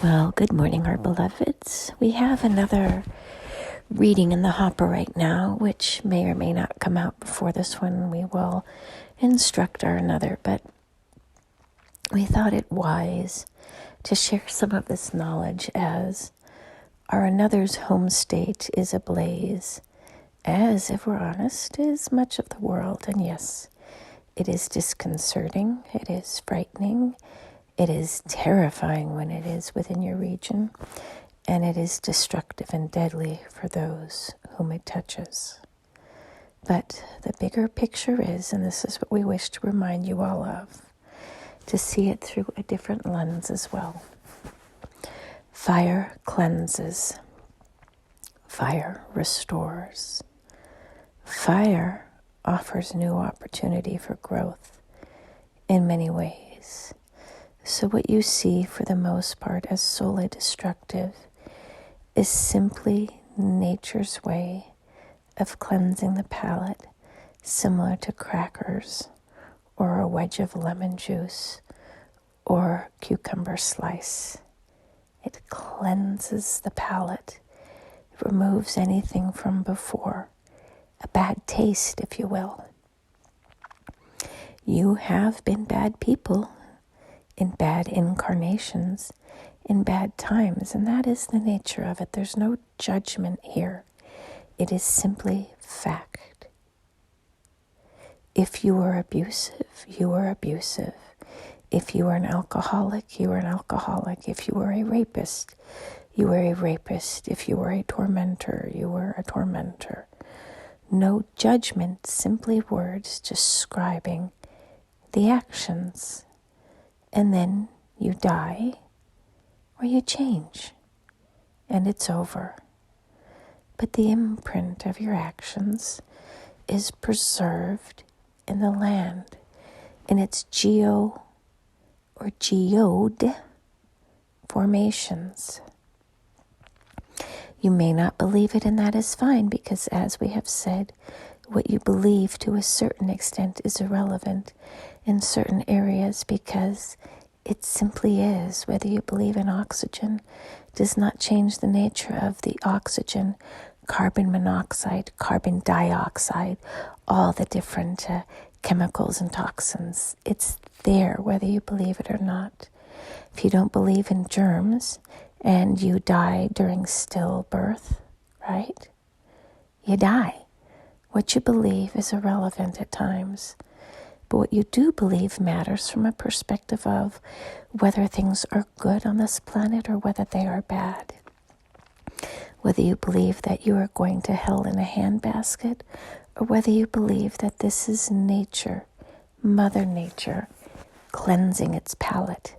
Well, good morning, our beloveds. We have another reading in the hopper right now, which may or may not come out before this one. We will instruct our another, but we thought it wise to share some of this knowledge as our another's home state is ablaze, as, if we're honest, is much of the world. And yes, it is disconcerting, it is frightening, it is terrifying when it is within your region, and it is destructive and deadly for those whom it touches. But the bigger picture is, and this is what we wish to remind you all of, to see it through a different lens as well. Fire cleanses. Fire restores. Fire offers new opportunity for growth in many ways. So what you see for the most part as solely destructive is simply nature's way of cleansing the palate, similar to crackers or a wedge of lemon juice or cucumber slice. It cleanses the palate. It removes anything from before, a bad taste, if you will. You have been bad people in bad incarnations, in bad times, and that is the nature of it. There's no judgment here. It is simply fact. If you were abusive, you were abusive. If you were an alcoholic, you were an alcoholic. If you were a rapist, you were a rapist. If you were a tormentor, you were a tormentor. No judgment, simply words describing the actions. And then you die or you change, and it's over. But the imprint of your actions is preserved in the land, in its geo or geode formations. You may not believe it, and that is fine, because as we have said, what you believe to a certain extent is irrelevant in certain areas, because it simply is. Whether you believe in oxygen does not change the nature of the oxygen, carbon monoxide, carbon dioxide, all the different chemicals and toxins. It's there whether you believe it or not. If you don't believe in germs and you die during stillbirth, right? You die. What you believe is irrelevant at times. But what you do believe matters from a perspective of whether things are good on this planet or whether they are bad. Whether you believe that you are going to hell in a handbasket, or whether you believe that this is nature, Mother Nature, cleansing its palate.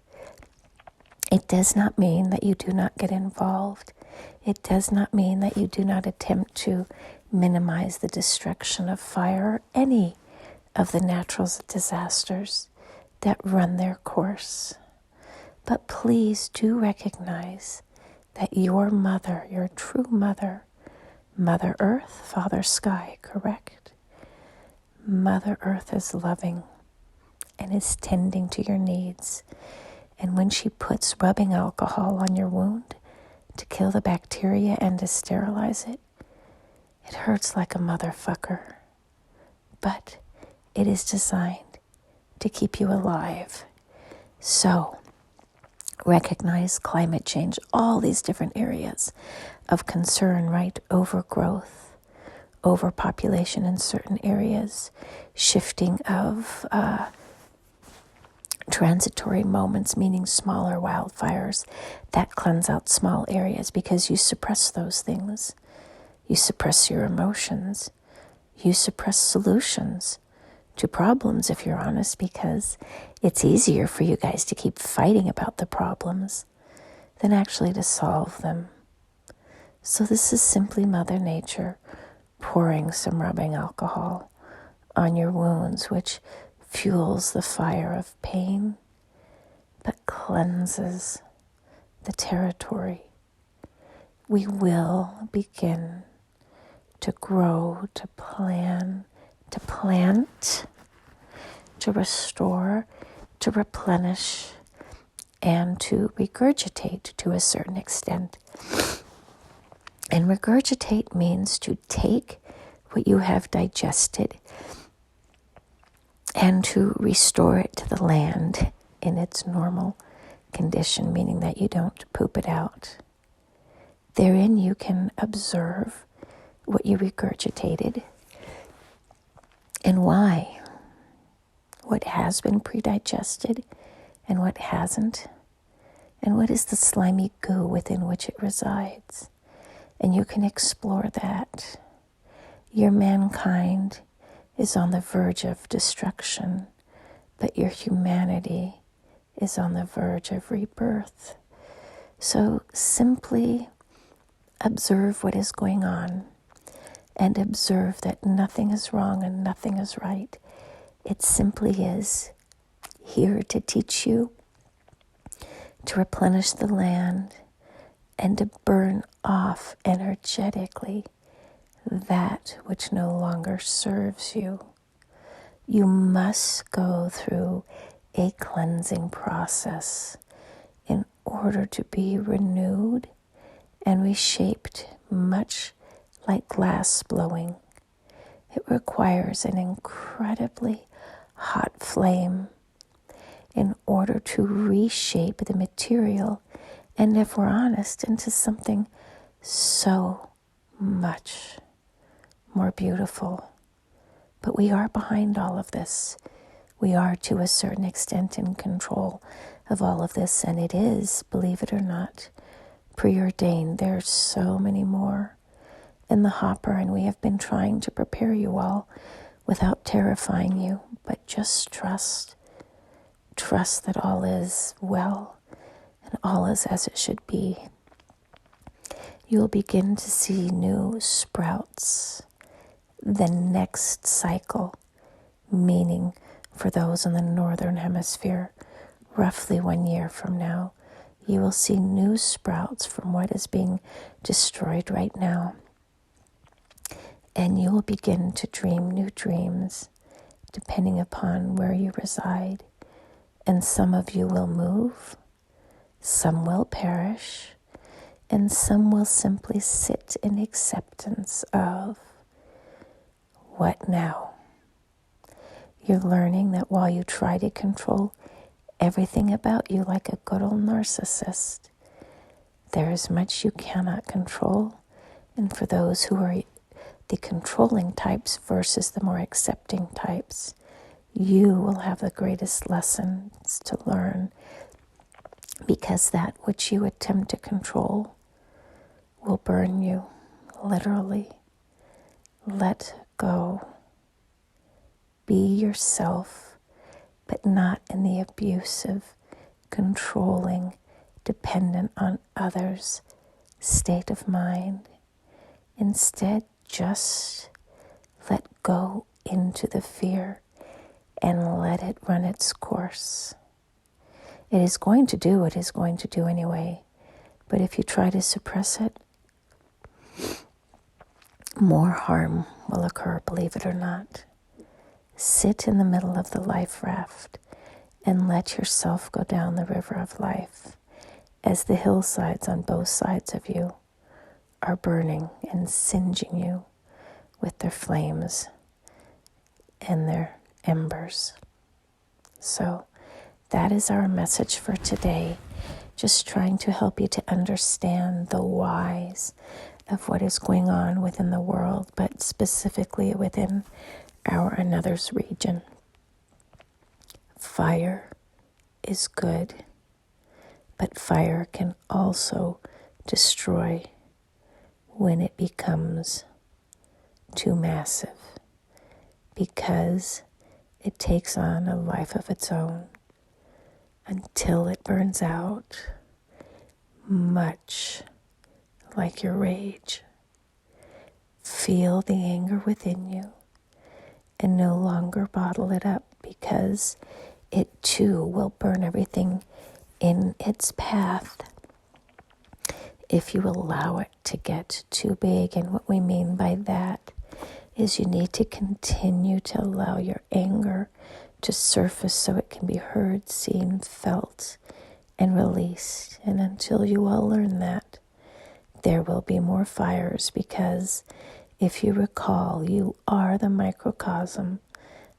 It does not mean that you do not get involved. It does not mean that you do not attempt to minimize the destruction of fire or any of the natural disasters that run their course. But please do recognize that your mother, your true mother, Mother Earth, Father Sky, correct? Mother Earth is loving and is tending to your needs. And when she puts rubbing alcohol on your wound to kill the bacteria and to sterilize it, it hurts like a motherfucker. But it is designed to keep you alive. So, recognize climate change, all these different areas of concern, right? Overgrowth, overpopulation in certain areas, shifting of transitory moments, meaning smaller wildfires that cleanse out small areas because you suppress those things. You suppress your emotions. You suppress solutions to problems, if you're honest, because it's easier for you guys to keep fighting about the problems than actually to solve them. So this is simply Mother Nature pouring some rubbing alcohol on your wounds, which fuels the fire of pain, but cleanses the territory. We will begin to grow, to plan, to plant, to restore, to replenish, and to regurgitate to a certain extent. And regurgitate means to take what you have digested and to restore it to the land in its normal condition, meaning that you don't poop it out. Therein you can observe what you regurgitated and why, what has been predigested and what hasn't, and what is the slimy goo within which it resides. And you can explore that. Your mankind is on the verge of destruction, but your humanity is on the verge of rebirth. So simply observe what is going on and observe that nothing is wrong and nothing is right. It simply is here to teach you, to replenish the land, and to burn off energetically that which no longer serves you. You must go through a cleansing process in order to be renewed and reshaped, much like glass blowing. It requires an incredibly hot flame in order to reshape the material, and if we're honest, into something so much more beautiful. But we are behind all of this. We are, to a certain extent, in control of all of this, and it is, believe it or not, preordained. There's so many more in the hopper, and we have been trying to prepare you all without terrifying you, but just trust that all is well and all is as it should be. You will begin to see new sprouts. The next cycle, meaning for those in the northern hemisphere, roughly 1 year from now, you will see new sprouts from what is being destroyed right now. And you will begin to dream new dreams, depending upon where you reside. And some of you will move, some will perish, and some will simply sit in acceptance of what now. You're learning that while you try to control everything about you like a good old narcissist, there is much you cannot control. And for those who are the controlling types versus the more accepting types, you will have the greatest lessons to learn, because that which you attempt to control will burn you, literally. Let go. Be yourself, but not in the abusive, controlling, dependent on others state of mind. Instead, just let go into the fear and let it run its course. It is going to do what it is going to do anyway, but if you try to suppress it, more harm will occur, believe it or not. Sit in the middle of the life raft and let yourself go down the river of life as the hillsides on both sides of you are burning and singeing you with their flames and their embers. So that is our message for today. Just trying to help you to understand the whys of what is going on within the world, but specifically within our another's region. Fire is good, but fire can also destroy when it becomes too massive, because it takes on a life of its own until it burns out, much like your rage. Feel the anger within you and no longer bottle it up, because it too will burn everything in its path if you allow it to get too big. And what we mean by that is you need to continue to allow your anger to surface so it can be heard, seen, felt, and released. And until you all learn that, there will be more fires, because if you recall, you are the microcosm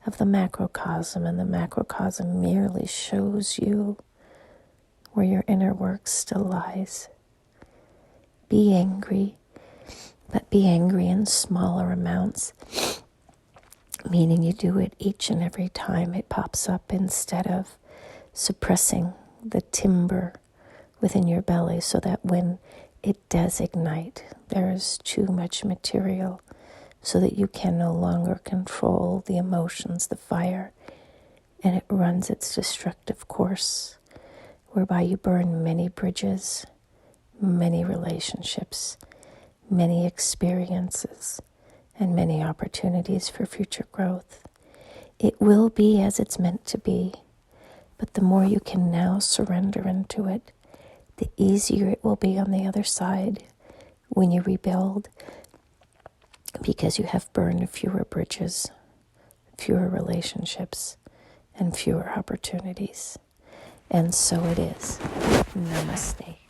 of the macrocosm, and the macrocosm merely shows you where your inner work still lies. Be angry, but be angry in smaller amounts, meaning you do it each and every time it pops up, instead of suppressing the timber within your belly, so that when it does ignite, there is too much material, so that you can no longer control the emotions, the fire, and it runs its destructive course, whereby you burn many bridges, many relationships, many experiences, and many opportunities for future growth. It will be as it's meant to be, but the more you can now surrender into it, the easier it will be on the other side when you rebuild, because you have burned fewer bridges, fewer relationships, and fewer opportunities. And so it is. Namaste.